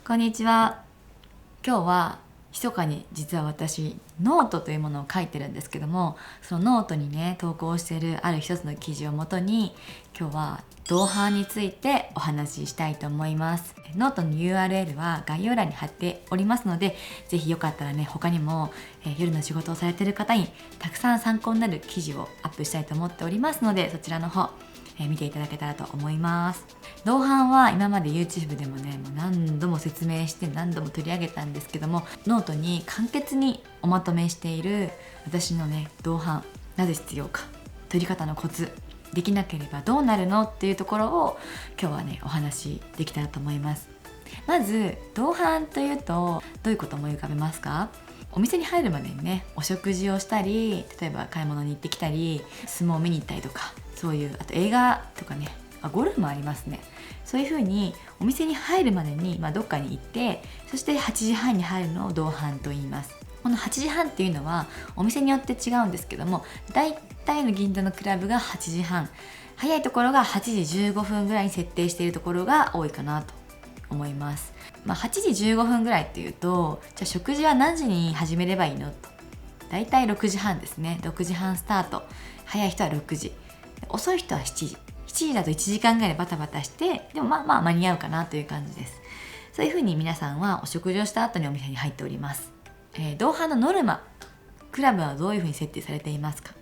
こんにちは。今日は密かに実は私ノートというものを書いてるんですけども、そのノートにね投稿しているある一つの記事をもとに今日は同伴についてお話ししたいと思います。ノートの URL は概要欄に貼っておりますので、ぜひよかったらね他にも夜の仕事をされている方にたくさん参考になる記事をアップしたいと思っておりますので、そちらの方見ていただけたらと思います。同伴は今まで YouTube でもねもう何度も説明して何度も取り上げたんですけども、ノートに簡潔におまとめしている私のね同伴、なぜ必要か、取り方のコツ、できなければどうなるのっていうところを今日はねお話できたらと思います。まず同伴というとどういうことを思い浮かべますか？お店に入るまでにねお食事をしたり、例えば買い物に行ってきたり、相撲を見に行ったりとか、そういうあと映画とかね、ゴルフもありますね。そういう風にお店に入るまでに、どっかに行って、そして8時半に入るのを同伴と言います。この8時半っていうのはお店によって違うんですけども、だいたいの銀座のクラブが8時半、早いところが8時15分ぐらいに設定しているところが多いかなと思います。8時15分ぐらいっていうと、じゃあ食事は何時に始めればいいのと、だいたい6時半ですね。6時半スタート、早い人は6時、遅い人は7時。7時だと1時間ぐらいでバタバタして、でも間に合うかなという感じです。そういうふうに皆さんはお食事をした後にお店に入っております。同伴のノルマ、クラブはどういうふうに設定されていますか？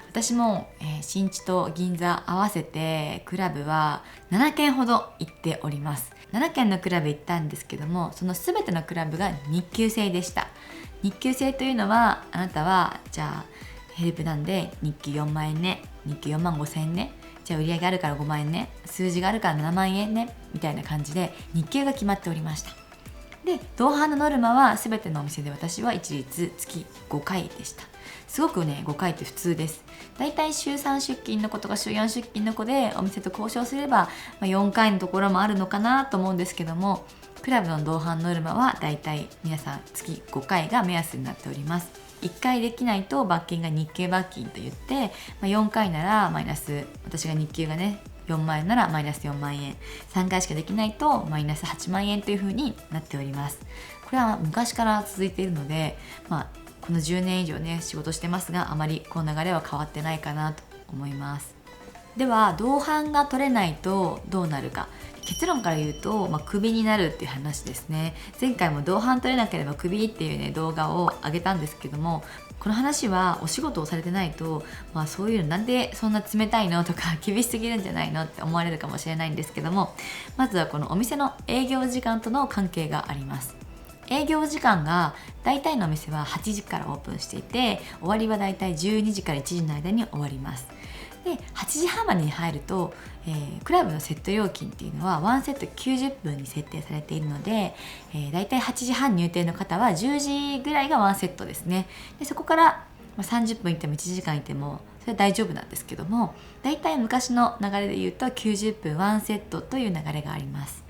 私も、新地と銀座合わせてクラブは7軒ほど行っております。7軒のクラブ行ったんですけども、その全てのクラブが日給制でした。日給制というのは、あなたはじゃあヘルプなんで日給4万円ね、日給4万5千円ね、じゃあ売り上げあるから5万円ね、数字があるから7万円ね、みたいな感じで日給が決まっておりました。で、同伴のノルマは全てのお店で私は一律月5回でした。すごくね、5回って普通です。だいたい週3出勤の子とか週4出勤の子でお店と交渉すれば、4回のところもあるのかなと思うんですけども、クラブの同伴ノルマはだいたい皆さん月5回が目安になっております。1回できないと罰金が日給罰金といって、4回ならマイナス、私が日給がね4万円ならマイナス4万円、3回しかできないとマイナス8万円という風になっております。これは昔から続いているので、この10年以上ね仕事してますが、あまりこの流れは変わってないかなと思います。では同伴が取れないとどうなるか、結論から言うと、クビになるっていう話ですね。前回も同伴取れなければクビっていうね動画を上げたんですけども、この話はお仕事をされてないと、そういうのなんでそんな冷たいのとか厳しすぎるんじゃないのって思われるかもしれないんですけども、まずはこのお店の営業時間との関係があります。営業時間が大体のお店は8時からオープンしていて、終わりは大体12時から1時の間に終わります。で、8時半までに入ると、クラブのセット料金っていうのは1セット90分に設定されているので、だいたい8時半入店の方は10時ぐらいが1セットですね。でそこから30分いても1時間いてもそれは大丈夫なんですけども、だいたい昔の流れで言うと90分1セットという流れがあります。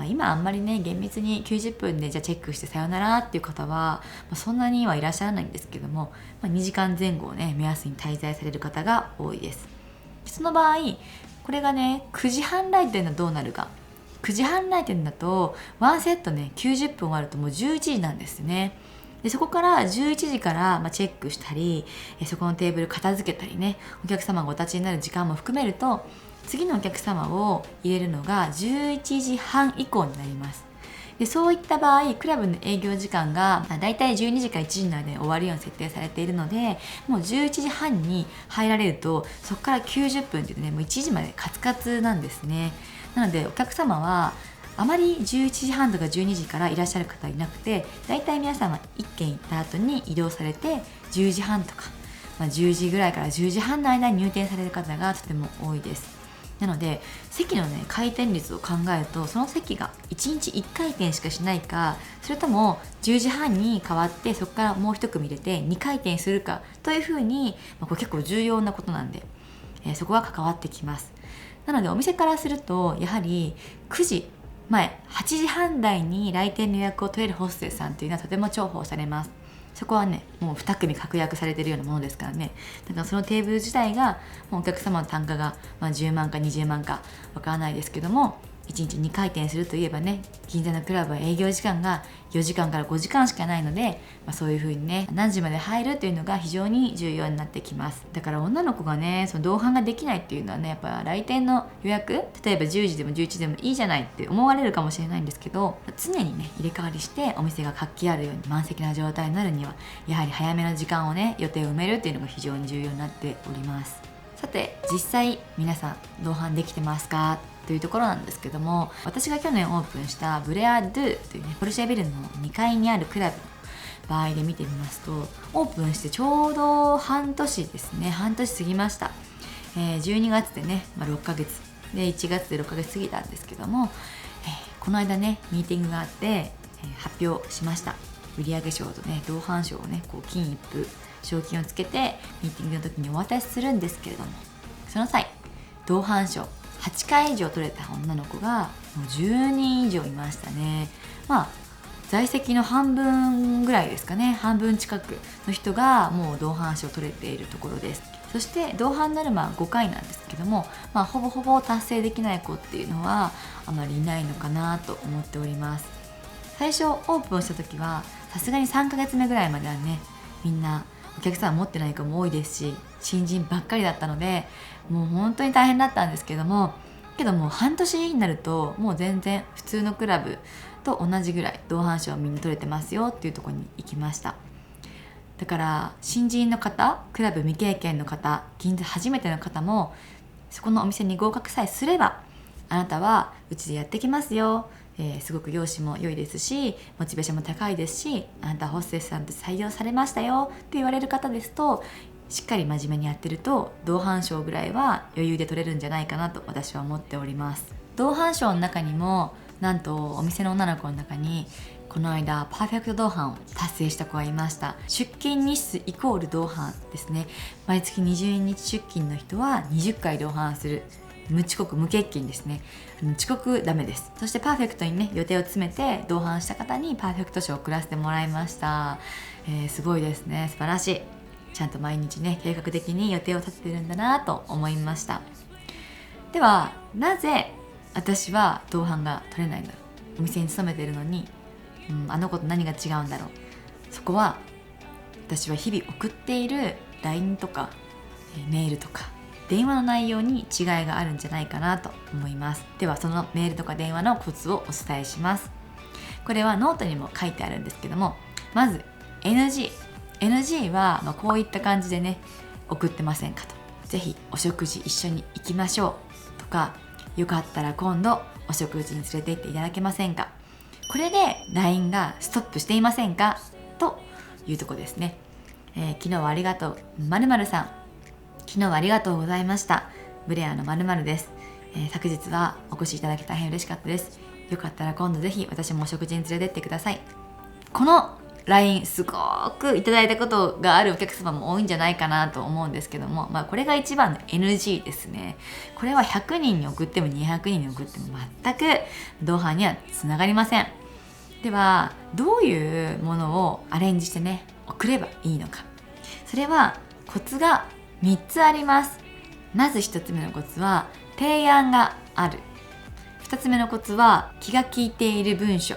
今あんまりね厳密に90分でじゃあチェックしてさよならっていう方は、そんなにはいらっしゃらないんですけども、2時間前後をね目安に滞在される方が多いです。その場合これがね9時半来店だとどうなるか。9時半来店だと1セットね90分終わるともう11時なんですね。でそこから11時からチェックしたり、そこのテーブル片付けたりね、お客様がお立ちになる時間も含めると次のお客様を入れるのが11時半以降になります。でそういった場合クラブの営業時間がだいたい12時から1時の間に終わるように設定されているので、もう11時半に入られるとそこから90分っていうねもう1時までカツカツなんですね。なのでお客様はあまり11時半とか12時からいらっしゃる方いなくて、だいたい皆さんは1軒行った後に移動されて10時半とか、10時ぐらいから10時半の間に入店される方がとても多いです。なので席のね回転率を考えると、その席が1日1回転しかしないか、それとも10時半に変わってそこからもう一組入れて2回転するかというふうに、これ結構重要なことなんで、そこは関わってきます。なのでお店からするとやはり9時前8時半台に来店の予約を取れるホステスさんというのはとても重宝されます。そこはねもう2組確約されているようなものですからね。だからそのテーブル自体がもうお客様の単価が10万か20万かわからないですけども、1日2回転するといえばね、銀座のクラブは営業時間が4時間から5時間しかないので、そういう風にね、何時まで入るというのが非常に重要になってきます。だから女の子がね、その同伴ができないっていうのはね、やっぱ来店の予約、例えば10時でも11時でもいいじゃないって思われるかもしれないんですけど、常にね入れ替わりしてお店が活気あるように満席な状態になるには、やはり早めの時間をね、予定を埋めるっていうのが非常に重要になっております。さて、実際皆さん同伴できてますかというところなんですけども、私が去年オープンしたブレアドゥというね、ポルシェビルの2階にあるクラブの場合で見てみますと、オープンしてちょうど半年ですね、半年過ぎました。12月でね、6ヶ月で1月で6ヶ月過ぎたんですけども、この間ねミーティングがあって、発表しました。売上賞とね同伴賞をね、こう金一封賞金をつけてミーティングの時にお渡しするんですけれども、その際同伴賞8回以上取れた女の子がもう10人以上いましたね。在籍の半分ぐらいですかね、半分近くの人がもう同伴賞を取れているところです。そして同伴ノルマは5回なんですけども、ほぼほぼ達成できない子っていうのはあまりいないのかなと思っております。最初オープンした時はさすがに3ヶ月目ぐらいまではね、みんなお客さん持ってない子も多いですし、新人ばっかりだったのでもう本当に大変だったんですけども、半年になるともう全然普通のクラブと同じぐらい同伴賞みんな取れてますよっていうところに行きました。だから新人の方、クラブ未経験の方、銀座初めての方もそこのお店に合格さえすれば、あなたはうちでやってきますよ、すごく容姿も良いですしモチベーションも高いですし、あなたはホステスさんと採用されましたよって言われる方ですと、しっかり真面目にやってると同伴賞ぐらいは余裕で取れるんじゃないかなと私は思っております。同伴賞の中にもなんとお店の女の子の中にこの間パーフェクト同伴を達成した子がいました。出勤日数イコール同伴ですね。毎月20日出勤の人は20回同伴する。無遅刻無欠勤ですね。遅刻ダメです。そしてパーフェクトにね予定を詰めて同伴した方にパーフェクト賞を送らせてもらいました。すごいですね、素晴らしい。ちゃんと毎日ね計画的に予定を立ててるんだなと思いました。ではなぜ私は同伴が取れないんだろう、お店に勤めてるのに、あの子と何が違うんだろう。そこは私は日々送っている LINE とかメールとか電話の内容に違いがあるんじゃないかなと思います。ではそのメールとか電話のコツをお伝えします。これはノートにも書いてあるんですけども、まず NG はこういった感じでね送ってませんかと。ぜひお食事一緒に行きましょうとか、よかったら今度お食事に連れて行っていただけませんか。これで LINE がストップしていませんかというとこですね。昨日はありがとう〇〇さん、昨日はありがとうございました。ブレアの〇〇です。昨日はお越しいただき大変嬉しかったです。よかったら今度ぜひ私もお食事に連れてってください。この LINE すごくいただいたことがあるお客様も多いんじゃないかなと思うんですけども、これが一番の NG ですね。これは100人に送っても200人に送っても全く同伴にはつながりません。ではどういうものをアレンジしてね送ればいいのか。それはコツが3つあります。まず1つ目のコツは提案がある。2つ目のコツは気が利いている文章。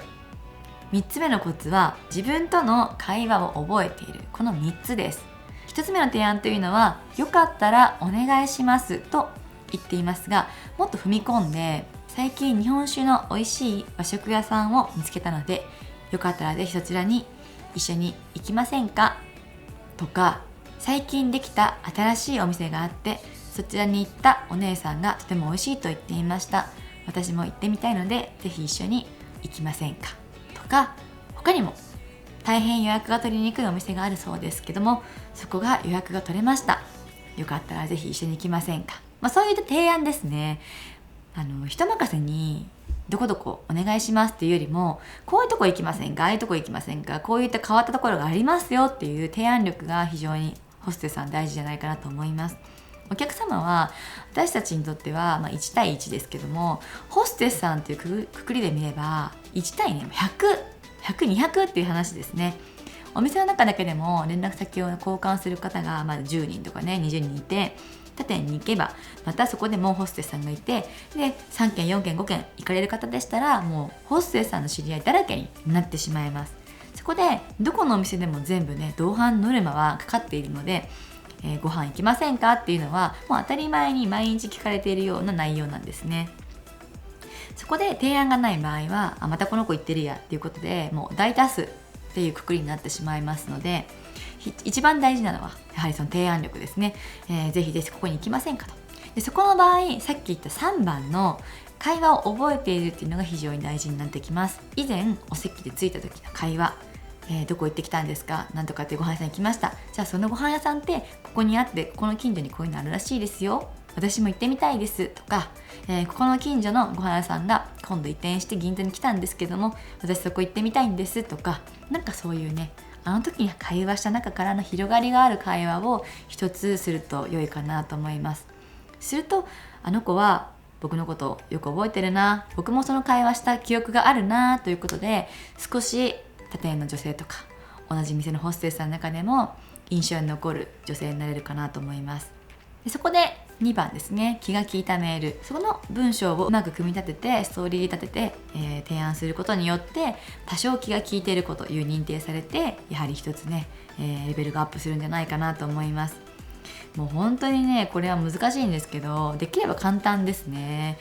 3つ目のコツは自分との会話を覚えている。この3つです。1つ目の提案というのはよかったらお願いしますと言っていますが、もっと踏み込んで、最近日本酒の美味しい和食屋さんを見つけたのでよかったらぜひそちらに一緒に行きませんかとか、最近できた新しいお店があってそちらに行ったお姉さんがとても美味しいと言っていました。私も行ってみたいのでぜひ一緒に行きませんかとか、他にも大変予約が取りにくいお店があるそうですけども、そこが予約が取れました。よかったらぜひ一緒に行きませんか。そういった提案ですね。人任せにどこどこお願いしますっていうよりも、こういうとこ行きませんか、ああいうとこ行きませんか、こういった変わったところがありますよっていう提案力が非常にホステスさん大事じゃないかなと思います。お客様は私たちにとっては1対1ですけども、ホステスさんというくくりで見れば1対ね100、200っていう話ですね。お店の中だけでも連絡先を交換する方が10人とかね20人いて、他店に行けばまたそこでもうホステスさんがいて、で3軒4軒5軒行かれる方でしたらもうホステスさんの知り合いだらけになってしまいます。そこでどこのお店でも全部ね同伴ノルマはかかっているので、ご飯行きませんかっていうのはもう当たり前に毎日聞かれているような内容なんですね。そこで提案がない場合はまたこの子言ってるやっていうことでもう大多数っていうくくりになってしまいますので、一番大事なのはやはりその提案力ですね。ぜひぜひここに行きませんかと。でそこの場合さっき言った3番の会話を覚えているっていうのが非常に大事になってきます。以前お席で着いた時の会話、どこ行ってきたんですか、なんとかってご飯屋さん行きました。じゃあそのご飯屋さんってここにあってここの近所にこういうのあるらしいですよ、私も行ってみたいですとか、ここの近所のご飯屋さんが今度移転して銀座に来たんですけども私そこ行ってみたいんですとか、なんかそういうねあの時に会話した中からの広がりがある会話を一つすると良いかなと思います。するとあの子は僕のことをよく覚えてるな、僕もその会話した記憶があるなということで、少し他店の女性とか同じ店のホステスさんの中でも印象に残る女性になれるかなと思います。でそこで2番ですね、気が利いたメール。そこの文章をうまく組み立ててストーリー立てて、提案することによって多少気が利いている子という認定されて、やはり一つね、レベルがアップするんじゃないかなと思います。もう本当にねこれは難しいんですけど、できれば簡単ですね。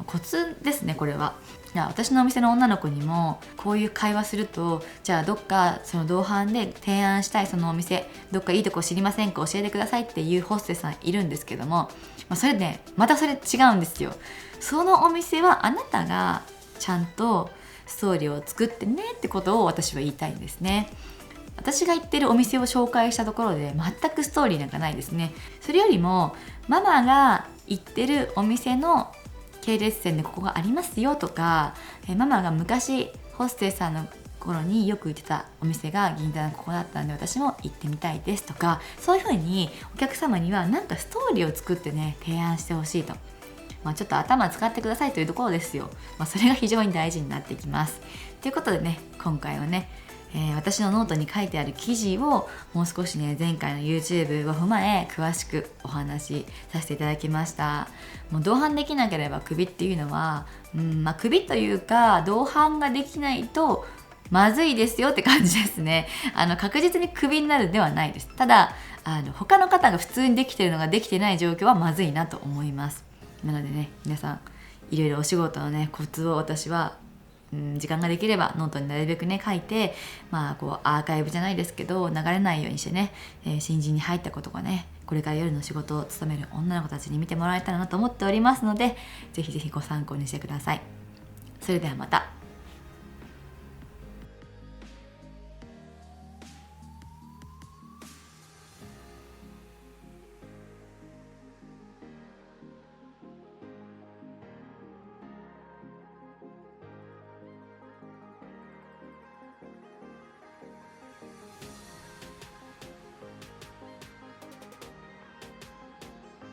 コツですねこれは。私のお店の女の子にもこういう会話すると、じゃあどっかその同伴で提案したいそのお店どっかいいとこ知りませんか教えてくださいっていうホステスさんいるんですけども、それねまたそれ違うんですよ。そのお店はあなたがちゃんとストーリーを作ってねってことを私は言いたいんですね。私が行ってるお店を紹介したところで全くストーリーなんかないですね。それよりもママが行ってるお店の系列店でここがありますよとか、ママが昔ホステスさんの頃によく行ってたお店が銀座のここだったんで私も行ってみたいですとか、そういう風にお客様にはなんかストーリーを作ってね提案してほしいと。ちょっと頭使ってくださいというところですよ。それが非常に大事になってきます。ということでね今回はね私のノートに書いてある記事をもう少しね前回の YouTube を踏まえ詳しくお話しさせていただきました。もう同伴できなければクビっていうのは、クビというか同伴ができないとまずいですよって感じですね。確実にクビになるではないです。ただ他の方が普通にできているのができてない状況はまずいなと思います。なのでね皆さんいろいろお仕事のねコツを私は時間ができればノートになるべくね書いて、こうアーカイブじゃないですけど流れないようにしてね、新人に入った子とかねこれから夜の仕事を務める女の子たちに見てもらえたらなと思っておりますので、ぜひぜひご参考にしてください。それではまた。